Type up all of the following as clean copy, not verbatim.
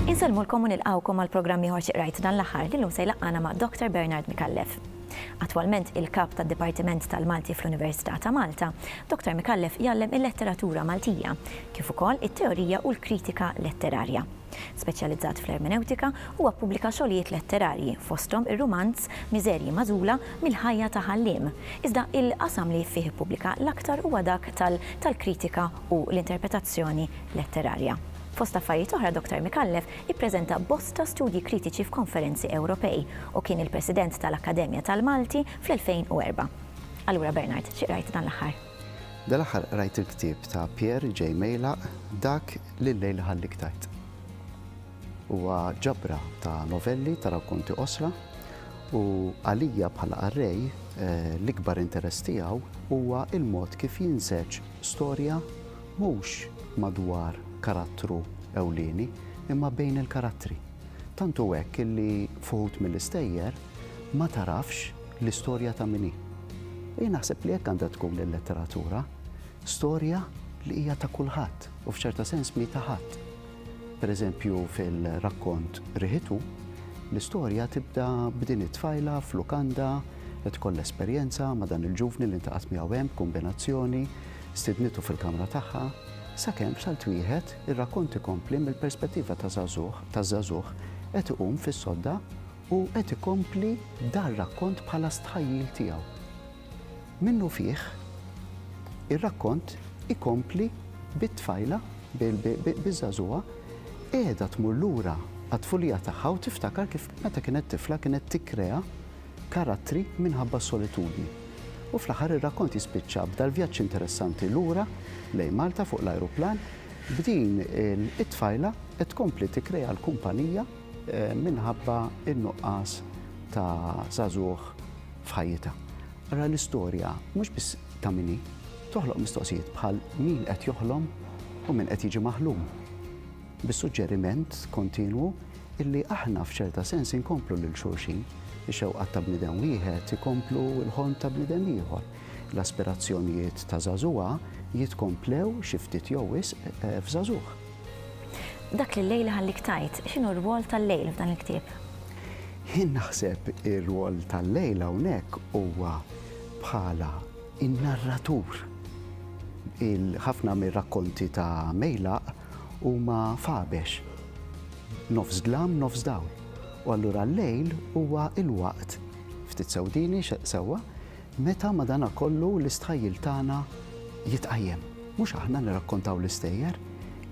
Inselmulkom u nilqawkom għal programmi ħorċi rajt dan l-aħħar li llum se jlaqqana ma' Dr. Bernard Mikallef. Attwalment il-kap tad-Dipartiment tal-Malti fl-Università ta' Malta, Dr. Mikallef jgħallem il-letteratura Maltija, kif ukoll it-teorija u l-kritika letterarja. Speċjalizzat fl-ermeneutika huwa ppubblika xogħlijiet letterarji fosthom ir-rumanz Miżerji Magħżula mill-ħajja ta' ħalliem. Iżda il-qasam li fih ippubblika l-aktar huwa dak tal-kritika u l-interpretazzjoni letterarja. Fost affarijiet oħra, Dr. Mikallef ippreżenta bosta studji kritiċi f'konferenzi Ewropej u kien il-President tal-Akkademja tal-Malti fl-2004. Allura Bernard, xi rajt dan l-aħħar? Dan l-aħħar rajt il-ktieb ta' Pierre J. Mejlaq dak li l-lejl ħallik tajt. Huwa ġabra ta' novelli ta' rakkonti qosra u għalija bħala qarrej l-ikbar interess tiegħu huwa il-mod kif jinżeġ storja mhux madwar karattru ewlieni imma bejn il-karattri. Tantu hekk illi fuħut mill-istejjer ma tarafx l-istorja ta' min hi. Jien naħseb li hekk għandha tkun il-letteratura, storja li hija ta' kulħadd u f'ċerta sens mi ta' ħadd. Pereżempju fil-rakkont Riħitu, l-istorja tibda b'din it-tfajla f'lukanda qed tkollha esperjenza ma' dan il-ġuvni li intaqgħet miegħu hemm kombinazzjoni, stidnitu fil-kamra tagħha, sakemm b'salt wieħed ir-rakkont ikompli mill-perspettiva ta' żagħżugħ qed iqum fis-sodda u qed ikompli dan rakkont bħala stħajjil tiegħu. Minnu fih ir-rakkont ikompli bit-tfajla biż-żagħżugħa qiegħda tmur lura għat-tfulija tagħha u tiftakar kif meta kienet tifla kienet tikkrea karattri minħabba s-solitudni. U fl-aħħar ir-rakkont jispiċċa b'dal vjaġġ interessanti lura lejn Malta fuq l-ajruplan b'din it-tfajla qed tkompli tikkrea l-kumpanija minħabba n-nuqqas ta' żagħżugħ f'ħajjitha. Ara l-istorja mhux biss ta' min hi, toħloq mistoqsijiet bħal min qed joħlom u min qed jiġi maħlum. Bis-suġġeriment kontinwu illi aħna f'ċerta sens inkomplu lil xulxin, ix-xewqat ta' bniedem wieħed ikomplu l-ħolm ta' bniedem ieħor. L-aspirazzjonijiet ta' żagħżugħa jitkomplew xi ftit jew wisq f'żagħżugħ. Dak li l-lejl ħallik tajt, x'inhu r-rwol tal-lejl f'dan il-ktieb? Jien naħseb ir-rwol tal-lejl hawnhekk huwa bħala in-narratur. Ħafna mir-rakkonti ta' Mejlaq huma fabex. Nofs dlam, nofs dawl. U allura l-lejl huwa il-waqt ftit sewdini sewwa meta madana kollu l-istħajjil tagħna jitqajjem. Mhux aħna nirrakkontaw l-istejjer,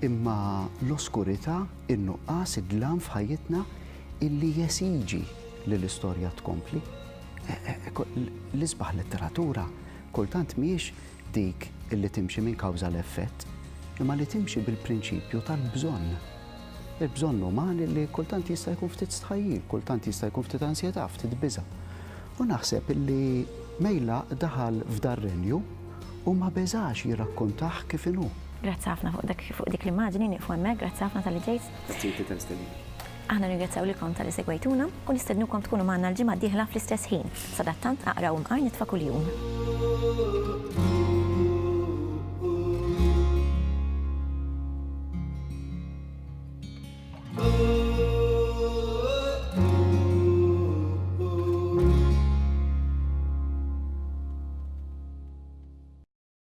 imma l-oskurità, in-nuqqas, id-dlam f'ħajjitna illi jesiġi li l-istorja tkompli. L-isbaħ letteratura kultant mhijiex dik illi timxi minn kawża l-effett, imma li timxi bil-prinċipju tal-bżonn. Il-bżonn umani li kultant jista' jkun ftit stħajjil, kultant jista' jkun ftit ansjetà, ftit biża'. U naħseb illi Mejlaq daħal f'dar renju u ma beżax jirrakkuntah kif inhu. Grazzi ħafna fuq dik l-immaġni nieqfu hemmhekk, grazzi ħafna tal-li ġejt. Aħna nirgrazzaw lilkom tal-li segwejtuna u nistednukom tkunu magħna l-ġimgħa d-dieħla fl-istess ħin. Sadattant aqraw imqar nitfa' kuljum.